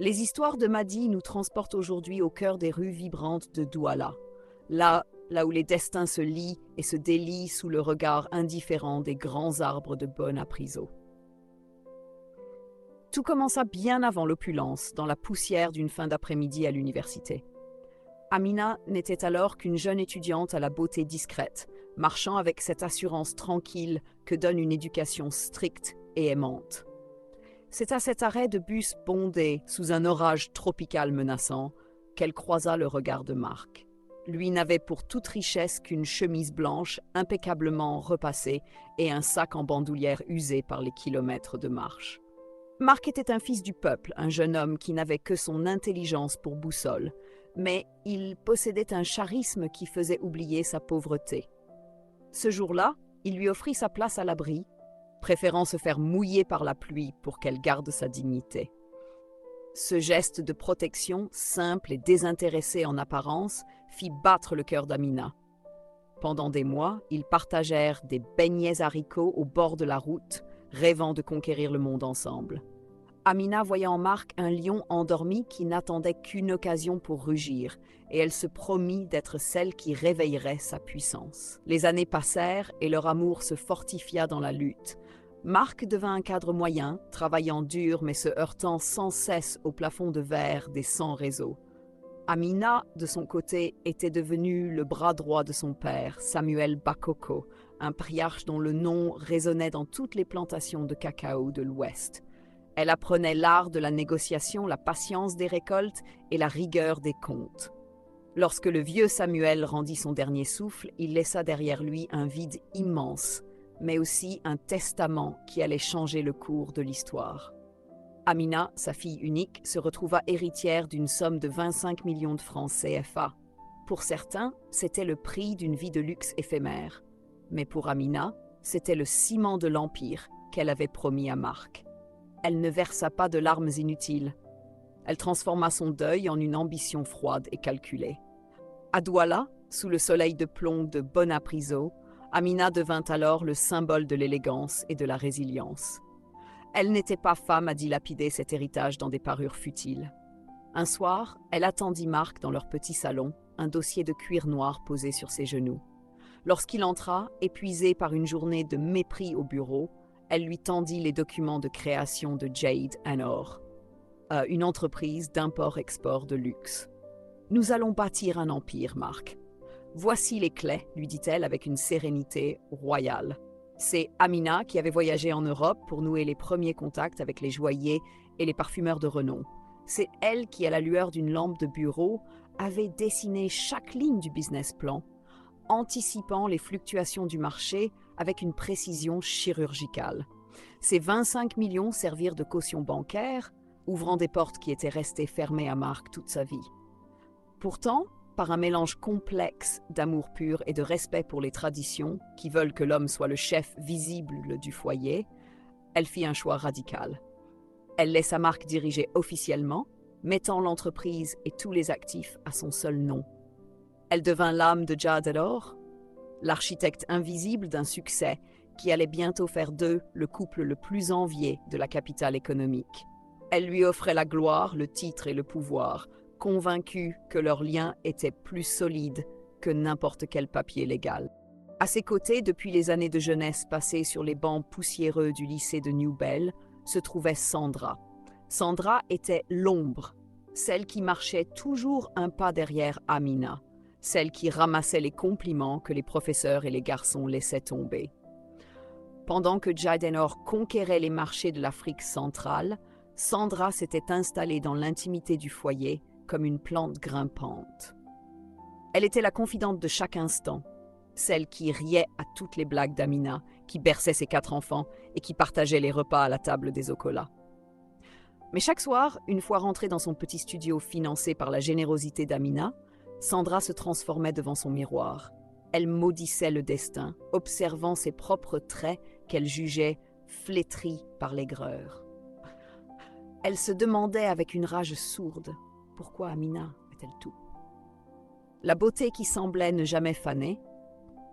Les histoires de Madi nous transportent aujourd'hui au cœur des rues vibrantes de Douala, là où les destins se lient et se délient sous le regard indifférent des grands arbres de Bona Priso. Tout commença bien avant l'opulence, dans la poussière d'une fin d'après-midi à l'université. Amina n'était alors qu'une jeune étudiante à la beauté discrète, marchant avec cette assurance tranquille que donne une éducation stricte et aimante. C'est à cet arrêt de bus bondé, sous un orage tropical menaçant, qu'elle croisa le regard de Marc. Lui n'avait pour toute richesse qu'une chemise blanche impeccablement repassée et un sac en bandoulière usé par les kilomètres de marche. Marc était un fils du peuple, un jeune homme qui n'avait que son intelligence pour boussole, mais il possédait un charisme qui faisait oublier sa pauvreté. Ce jour-là, il lui offrit sa place à l'abri, préférant se faire mouiller par la pluie pour qu'elle garde sa dignité. Ce geste de protection, simple et désintéressé en apparence, fit battre le cœur d'Amina. Pendant des mois, ils partagèrent des beignets haricots au bord de la route, rêvant de conquérir le monde ensemble. Amina voyait en Marc un lion endormi qui n'attendait qu'une occasion pour rugir, et elle se promit d'être celle qui réveillerait sa puissance. Les années passèrent et leur amour se fortifia dans la lutte. Marc devint un cadre moyen, travaillant dur mais se heurtant sans cesse au plafond de verre des 100 réseaux. Amina, de son côté, était devenue le bras droit de son père, Samuel Bakoko, un patriarche dont le nom résonnait dans toutes les plantations de cacao de l'Ouest. Elle apprenait l'art de la négociation, la patience des récoltes et la rigueur des comptes. Lorsque le vieux Samuel rendit son dernier souffle, il laissa derrière lui un vide immense, mais aussi un testament qui allait changer le cours de l'histoire. Amina, sa fille unique, se retrouva héritière d'une somme de 25 millions de francs CFA. Pour certains, c'était le prix d'une vie de luxe éphémère. Mais pour Amina, c'était le ciment de l'empire qu'elle avait promis à Marc. Elle ne versa pas de larmes inutiles. Elle transforma son deuil en une ambition froide et calculée. À Douala, sous le soleil de plomb de Bona Priso, Amina devint alors le symbole de l'élégance et de la résilience. Elle n'était pas femme à dilapider cet héritage dans des parures futiles. Un soir, elle attendit Marc dans leur petit salon, un dossier de cuir noir posé sur ses genoux. Lorsqu'il entra, épuisé par une journée de mépris au bureau, elle lui tendit les documents de création de Jade Or, une entreprise d'import-export de luxe. « Nous allons bâtir un empire, Marc. Voici les clés, lui dit-elle avec une sérénité royale. C'est Amina qui avait voyagé en Europe pour nouer les premiers contacts avec les joailliers et les parfumeurs de renom. C'est elle qui, à la lueur d'une lampe de bureau, avait dessiné chaque ligne du business plan, anticipant les fluctuations du marché avec une précision chirurgicale. Ces 25 millions servirent de caution bancaire, ouvrant des portes qui étaient restées fermées à Marc toute sa vie. Pourtant, par un mélange complexe d'amour pur et de respect pour les traditions, qui veulent que l'homme soit le chef visible du foyer, elle fit un choix radical. Elle laissa Marc diriger officiellement, mettant l'entreprise et tous les actifs à son seul nom. Elle devint l'âme de Jade Or, l'architecte invisible d'un succès qui allait bientôt faire d'eux le couple le plus envié de la capitale économique. Elle lui offrait la gloire, le titre et le pouvoir, convaincue que leur lien était plus solide que n'importe quel papier légal. À ses côtés, depuis les années de jeunesse passées sur les bancs poussiéreux du lycée de New Bell, se trouvait Sandra. Sandra était l'ombre, celle qui marchait toujours un pas derrière Amina, celle qui ramassait les compliments que les professeurs et les garçons laissaient tomber. Pendant que Jade Or conquérait les marchés de l'Afrique centrale, Sandra s'était installée dans l'intimité du foyer comme une plante grimpante. Elle était la confidente de chaque instant, celle qui riait à toutes les blagues d'Amina, qui berçait ses 4 enfants et qui partageait les repas à la table des Okola. Mais chaque soir, une fois rentrée dans son petit studio financé par la générosité d'Amina, Sandra se transformait devant son miroir. Elle maudissait le destin, observant ses propres traits qu'elle jugeait flétris par l'aigreur. Elle se demandait avec une rage sourde pourquoi Amina est-elle tout. La beauté qui semblait ne jamais faner,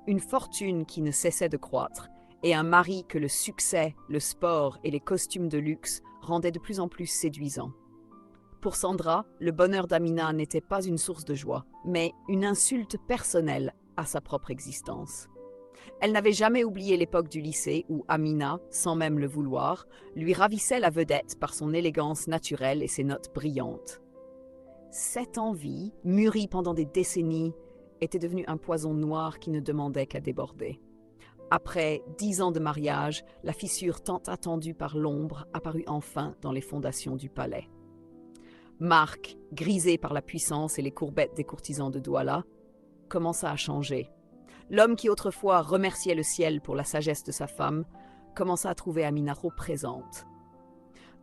une fortune qui ne cessait de croître et un mari que le succès, le sport et les costumes de luxe rendaient de plus en plus séduisants. Pour Sandra, le bonheur d'Amina n'était pas une source de joie, mais une insulte personnelle à sa propre existence. Elle n'avait jamais oublié l'époque du lycée où Amina, sans même le vouloir, lui ravissait la vedette par son élégance naturelle et ses notes brillantes. Cette envie, mûrie pendant des décennies, était devenue un poison noir qui ne demandait qu'à déborder. Après 10 ans de mariage, la fissure tant attendue par l'ombre apparut enfin dans les fondations du palais. Marc, grisé par la puissance et les courbettes des courtisans de Douala, commença à changer. L'homme qui autrefois remerciait le ciel pour la sagesse de sa femme commença à trouver Amina trop présente.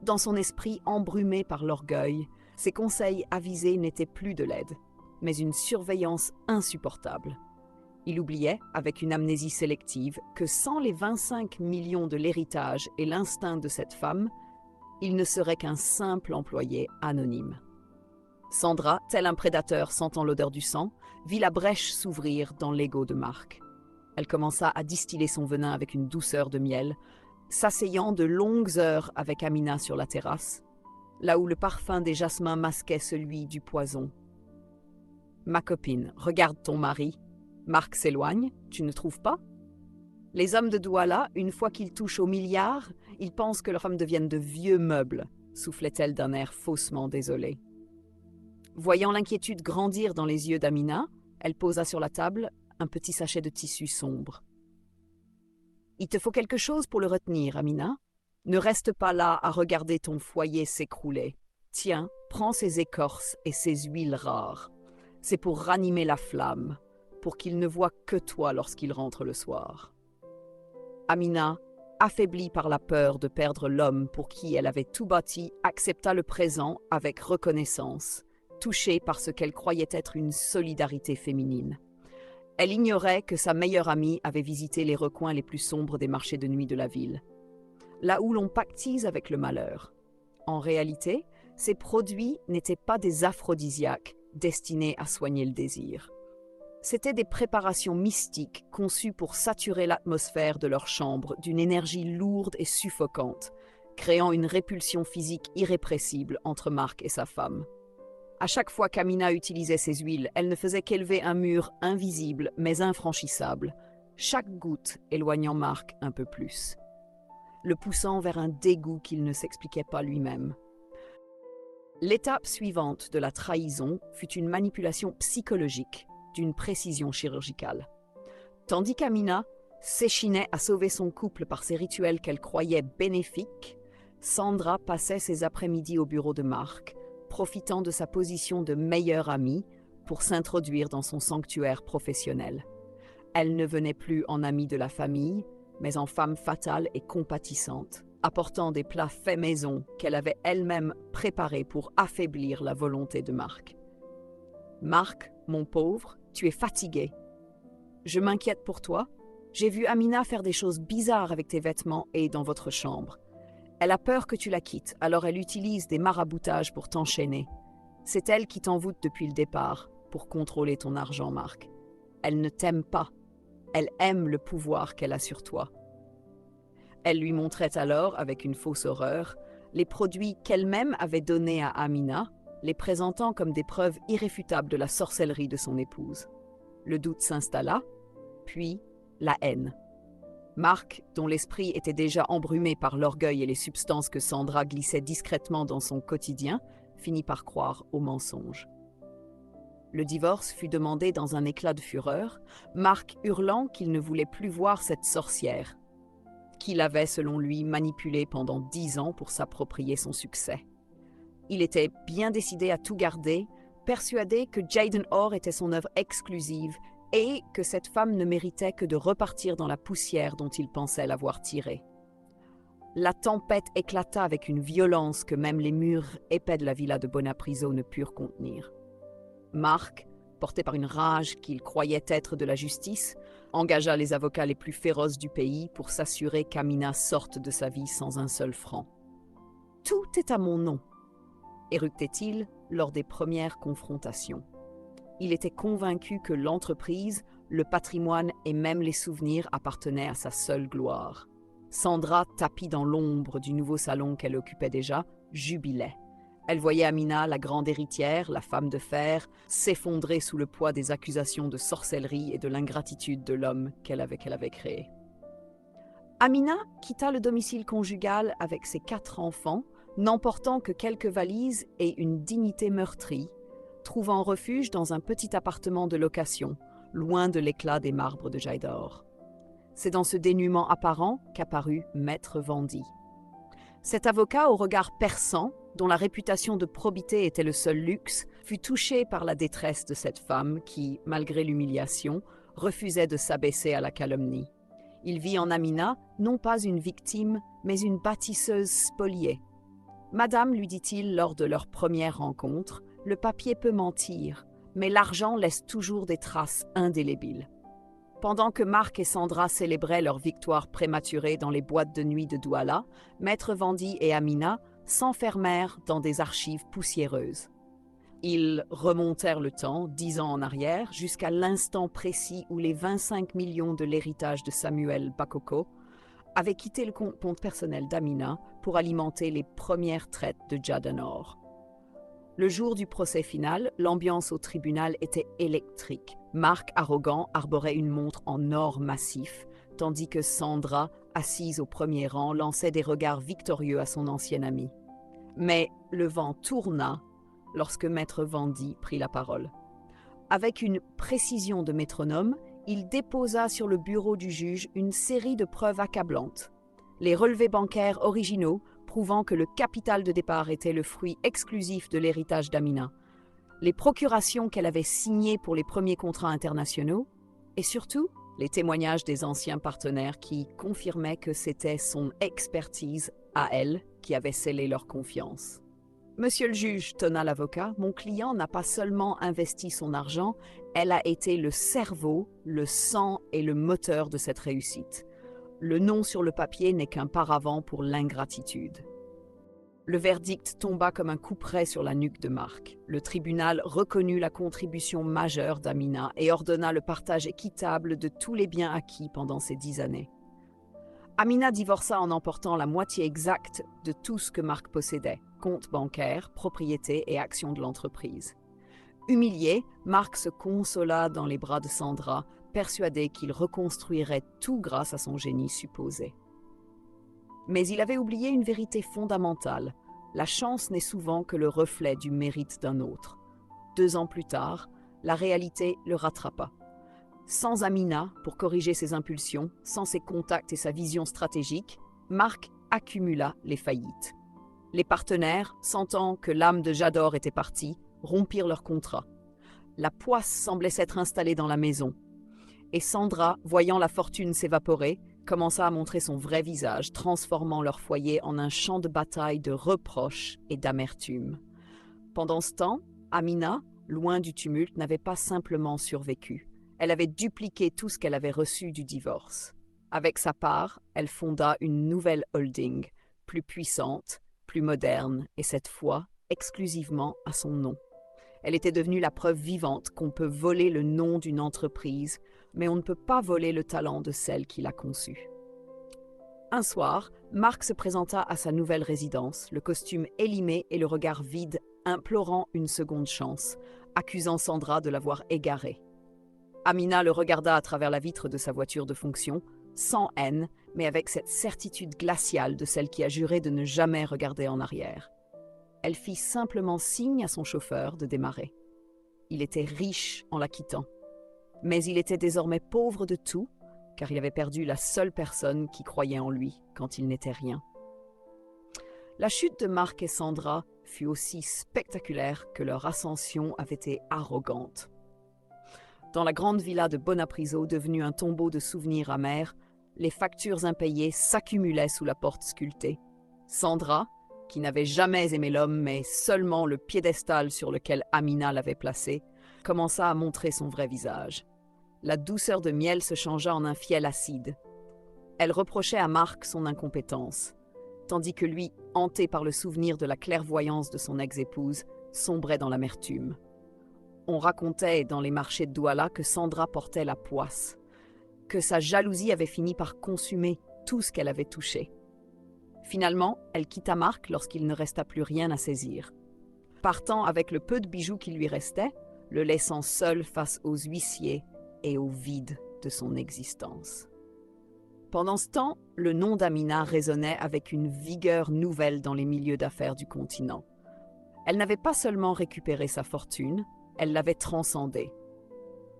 Dans son esprit embrumé par l'orgueil, ses conseils avisés n'étaient plus de l'aide, mais une surveillance insupportable. Il oubliait, avec une amnésie sélective, que sans les 25 millions de l'héritage et l'instinct de cette femme, il ne serait qu'un simple employé anonyme. Sandra, tel un prédateur sentant l'odeur du sang, vit la brèche s'ouvrir dans l'ego de Marc. Elle commença à distiller son venin avec une douceur de miel, s'asseyant de longues heures avec Amina sur la terrasse, là où le parfum des jasmins masquait celui du poison. « Ma copine, regarde ton mari. Marc s'éloigne, tu ne trouves pas? Les hommes de Douala, une fois qu'ils touchent aux milliards, ils pensent que leurs femmes deviennent de vieux meubles, soufflait-elle d'un air faussement désolé. Voyant l'inquiétude grandir dans les yeux d'Amina, elle posa sur la table un petit sachet de tissu sombre. « Il te faut quelque chose pour le retenir, Amina. Ne reste pas là à regarder ton foyer s'écrouler. Tiens, prends ces écorces et ces huiles rares. C'est pour ranimer la flamme, pour qu'il ne voie que toi lorsqu'il rentre le soir. » Amina, affaiblie par la peur de perdre l'homme pour qui elle avait tout bâti, accepta le présent avec reconnaissance, touchée par ce qu'elle croyait être une solidarité féminine. Elle ignorait que sa meilleure amie avait visité les recoins les plus sombres des marchés de nuit de la ville, là où l'on pactise avec le malheur. En réalité, ces produits n'étaient pas des aphrodisiaques destinés à soigner le désir. C'étaient des préparations mystiques conçues pour saturer l'atmosphère de leur chambre d'une énergie lourde et suffocante, créant une répulsion physique irrépressible entre Marc et sa femme. À chaque fois qu'Amina utilisait ces huiles, elle ne faisait qu'élever un mur invisible mais infranchissable, chaque goutte éloignant Marc un peu plus, le poussant vers un dégoût qu'il ne s'expliquait pas lui-même. L'étape suivante de la trahison fut une manipulation psychologique d'une précision chirurgicale. Tandis qu'Amina s'échinait à sauver son couple par ces rituels qu'elle croyait bénéfiques, Sandra passait ses après-midi au bureau de Marc, profitant de sa position de meilleure amie pour s'introduire dans son sanctuaire professionnel. Elle ne venait plus en amie de la famille, mais en femme fatale et compatissante, apportant des plats faits maison qu'elle avait elle-même préparés pour affaiblir la volonté de Marc. « Marc, mon pauvre, tu es fatigué. Je m'inquiète pour toi. J'ai vu Amina faire des choses bizarres avec tes vêtements et dans votre chambre. Elle a peur que tu la quittes, alors elle utilise des maraboutages pour t'enchaîner. C'est elle qui t'envoûte depuis le départ, pour contrôler ton argent, Marc. Elle ne t'aime pas. Elle aime le pouvoir qu'elle a sur toi. » Elle lui montrait alors, avec une fausse horreur, les produits qu'elle-même avait donnés à Amina, les présentant comme des preuves irréfutables de la sorcellerie de son épouse. Le doute s'installa, puis la haine. Marc, dont l'esprit était déjà embrumé par l'orgueil et les substances que Sandra glissait discrètement dans son quotidien, finit par croire au mensonge. Le divorce fut demandé dans un éclat de fureur, Marc hurlant qu'il ne voulait plus voir cette sorcière, qu'il avait, selon lui, manipulée pendant 10 ans pour s'approprier son succès. Il était bien décidé à tout garder, persuadé que Jaden Orr était son œuvre exclusive et que cette femme ne méritait que de repartir dans la poussière dont il pensait l'avoir tirée. La tempête éclata avec une violence que même les murs épais de la villa de Bonapriso ne purent contenir. Marc, porté par une rage qu'il croyait être de la justice, engagea les avocats les plus féroces du pays pour s'assurer qu'Amina sorte de sa vie sans un seul franc. « Tout est à mon nom », éructait-il lors des premières confrontations. Il était convaincu que l'entreprise, le patrimoine et même les souvenirs appartenaient à sa seule gloire. Sandra, tapie dans l'ombre du nouveau salon qu'elle occupait déjà, jubilait. Elle voyait Amina, la grande héritière, la femme de fer, s'effondrer sous le poids des accusations de sorcellerie et de l'ingratitude de l'homme qu'elle avait créé. Amina quitta le domicile conjugal avec ses 4 enfants, n'emportant que quelques valises et une dignité meurtrie, trouvant refuge dans un petit appartement de location, loin de l'éclat des marbres de Jaidor. C'est dans ce dénuement apparent qu'apparut Maître Vandy. Cet avocat au regard perçant, dont la réputation de probité était le seul luxe, fut touché par la détresse de cette femme qui, malgré l'humiliation, refusait de s'abaisser à la calomnie. Il vit en Amina non pas une victime, mais une bâtisseuse spoliée. « Madame, lui dit-il lors de leur première rencontre, le papier peut mentir, mais l'argent laisse toujours des traces indélébiles. » Pendant que Marc et Sandra célébraient leur victoire prématurée dans les boîtes de nuit de Douala, Maître Vandy et Amina s'enfermèrent dans des archives poussiéreuses. Ils remontèrent le temps, 10 ans en arrière, jusqu'à l'instant précis où les 25 millions de l'héritage de Samuel Bakoko avaient quitté le compte personnel d'Amina pour alimenter les premières traites de Jadanor. Le jour du procès final, l'ambiance au tribunal était électrique. Marc, arrogant, arborait une montre en or massif, tandis que Sandra, assise au premier rang, lançait des regards victorieux à son ancien ami. Mais le vent tourna lorsque Maître Vandy prit la parole. Avec une précision de métronome, il déposa sur le bureau du juge une série de preuves accablantes. Les relevés bancaires originaux prouvant que le capital de départ était le fruit exclusif de l'héritage d'Amina, les procurations qu'elle avait signées pour les premiers contrats internationaux, et surtout les témoignages des anciens partenaires qui confirmaient que c'était son expertise à elle qui avait scellé leur confiance. « Monsieur le juge, tonna l'avocat, mon client n'a pas seulement investi son argent, elle a été le cerveau, le sang et le moteur de cette réussite. Le nom sur le papier n'est qu'un paravent pour l'ingratitude. » Le verdict tomba comme un couperet sur la nuque de Marc. Le tribunal reconnut la contribution majeure d'Amina et ordonna le partage équitable de tous les biens acquis pendant ces 10 années. Amina divorça en emportant la moitié exacte de tout ce que Marc possédait, comptes bancaires, propriétés et actions de l'entreprise. Humilié, Marc se consola dans les bras de Sandra, persuadé qu'il reconstruirait tout grâce à son génie supposé. Mais il avait oublié une vérité fondamentale. La chance n'est souvent que le reflet du mérite d'un autre. 2 ans plus tard, la réalité le rattrapa. Sans Amina pour corriger ses impulsions, sans ses contacts et sa vision stratégique, Marc accumula les faillites. Les partenaires, sentant que l'âme de Jador était partie, rompirent leur contrat. La poisse semblait s'être installée dans la maison. Et Sandra, voyant la fortune s'évaporer, commença à montrer son vrai visage, transformant leur foyer en un champ de bataille de reproches et d'amertume. Pendant ce temps, Amina, loin du tumulte, n'avait pas simplement survécu. Elle avait dupliqué tout ce qu'elle avait reçu du divorce. Avec sa part, elle fonda une nouvelle holding, plus puissante, plus moderne, et cette fois, exclusivement à son nom. Elle était devenue la preuve vivante qu'on peut voler le nom d'une entreprise, mais on ne peut pas voler le talent de celle qui l'a conçue. Un soir, Marc se présenta à sa nouvelle résidence, le costume élimé et le regard vide, implorant une seconde chance, accusant Sandra de l'avoir égaré. Amina le regarda à travers la vitre de sa voiture de fonction, sans haine, mais avec cette certitude glaciale de celle qui a juré de ne jamais regarder en arrière. Elle fit simplement signe à son chauffeur de démarrer. Il était riche en la quittant, mais il était désormais pauvre de tout, car il avait perdu la seule personne qui croyait en lui quand il n'était rien. La chute de Marc et Sandra fut aussi spectaculaire que leur ascension avait été arrogante. Dans la grande villa de Bonapriso, devenue un tombeau de souvenirs amers, les factures impayées s'accumulaient sous la porte sculptée. Sandra, qui n'avait jamais aimé l'homme mais seulement le piédestal sur lequel Amina l'avait placé, commença à montrer son vrai visage. La douceur de miel se changea en un fiel acide. Elle reprochait à Marc son incompétence, tandis que lui, hanté par le souvenir de la clairvoyance de son ex-épouse, sombrait dans l'amertume. On racontait dans les marchés de Douala que Sandra portait la poisse, que sa jalousie avait fini par consumer tout ce qu'elle avait touché. Finalement, elle quitta Marc lorsqu'il ne resta plus rien à saisir. partant avec le peu de bijoux qui lui restait, le laissant seul face aux huissiers et au vide de son existence. Pendant ce temps, le nom d'Amina résonnait avec une vigueur nouvelle dans les milieux d'affaires du continent. Elle n'avait pas seulement récupéré sa fortune, elle l'avait transcendée.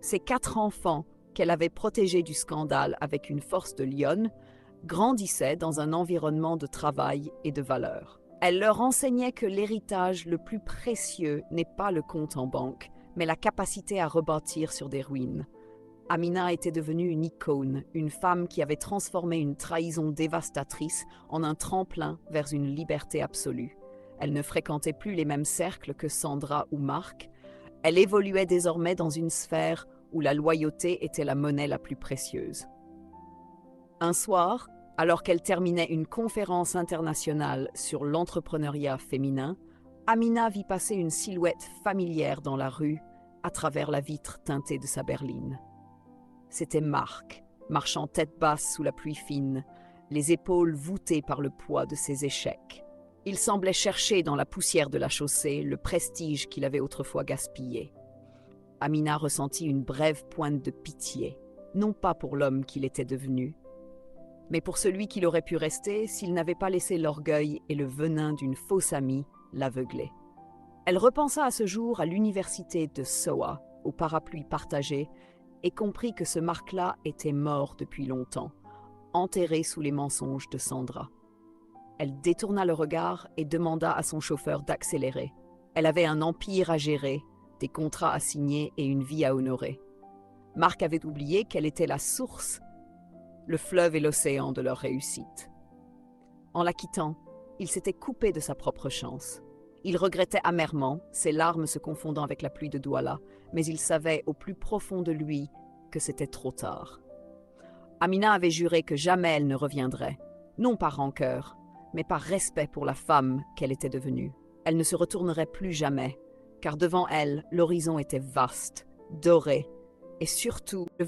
Ses 4 enfants, qu'elle avait protégés du scandale avec une force de lionne, grandissaient dans un environnement de travail et de valeur. Elle leur enseignait que l'héritage le plus précieux n'est pas le compte en banque, mais la capacité à rebâtir sur des ruines. Amina était devenue une icône, une femme qui avait transformé une trahison dévastatrice en un tremplin vers une liberté absolue. Elle ne fréquentait plus les mêmes cercles que Sandra ou Marc. Elle évoluait désormais dans une sphère où la loyauté était la monnaie la plus précieuse. Un soir, alors qu'elle terminait une conférence internationale sur l'entrepreneuriat féminin, Amina vit passer une silhouette familière dans la rue à travers la vitre teintée de sa berline. C'était Marc, marchant tête basse sous la pluie fine, les épaules voûtées par le poids de ses échecs. Il semblait chercher dans la poussière de la chaussée le prestige qu'il avait autrefois gaspillé. Amina ressentit une brève pointe de pitié, non pas pour l'homme qu'il était devenu, mais pour celui qu'il aurait pu rester s'il n'avait pas laissé l'orgueil et le venin d'une fausse amie l'aveugler. Elle repensa à ce jour à l'université de SOA, au parapluie partagé, et comprit que ce Marc-là était mort depuis longtemps, enterré sous les mensonges de Sandra. Elle détourna le regard et demanda à son chauffeur d'accélérer. Elle avait un empire à gérer, des contrats à signer et une vie à honorer. Marc avait oublié qu'elle était la source, le fleuve et l'océan de leur réussite. En la quittant, il s'était coupé de sa propre chance. Il regrettait amèrement, ses larmes se confondant avec la pluie de Douala, mais il savait au plus profond de lui que c'était trop tard. Amina avait juré que jamais elle ne reviendrait, non par rancœur, mais par respect pour la femme qu'elle était devenue. Elle ne se retournerait plus jamais, car devant elle, l'horizon était vaste, doré, et surtout le